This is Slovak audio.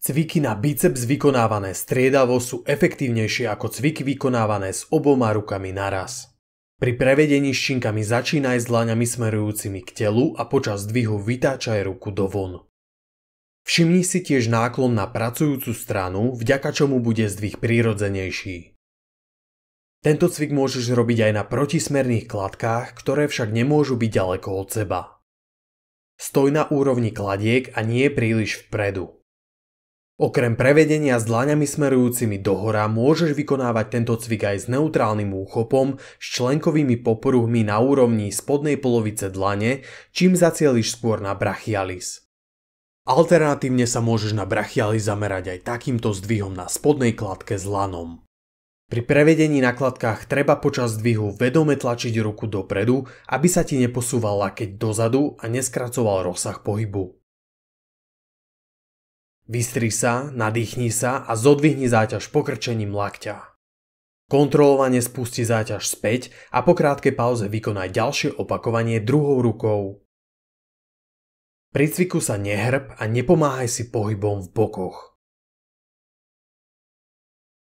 Cviky na biceps vykonávané striedavo sú efektívnejšie ako cviky vykonávané s oboma rukami naraz. Pri prevedení s činkami začínaj s dlaňami smerujúcimi k telu a počas zdvihu vytáčaj ruku dovon. Všimni si tiež náklon na pracujúcu stranu, vďaka čomu bude zdvih prirodzenejší. Tento cvik môžeš robiť aj na protismerných kladkách, ktoré však nemôžu byť ďaleko od seba. Stoj na úrovni kladiek a nie príliš vpredu. Okrem prevedenia s dlaňami smerujúcimi dohora môžeš vykonávať tento cvik aj s neutrálnym úchopom s členkovými popruhmi na úrovni spodnej polovice dlane, čím zacieliš skôr na brachialis. Alternatívne sa môžeš na brachialis zamerať aj takýmto zdvihom na spodnej kladke s dlanom. Pri prevedení na kladkách treba počas zdvihu vedome tlačiť ruku dopredu, aby sa ti neposúval lakeť dozadu a neskracoval rozsah pohybu. Vystri sa, nadýchni sa a zodvihni záťaž pokrčením lakťa. Kontrolovane spusti záťaž späť a po krátkej pauze vykonaj ďalšie opakovanie druhou rukou. Pri cviku sa nehrb a nepomáhaj si pohybom v bokoch.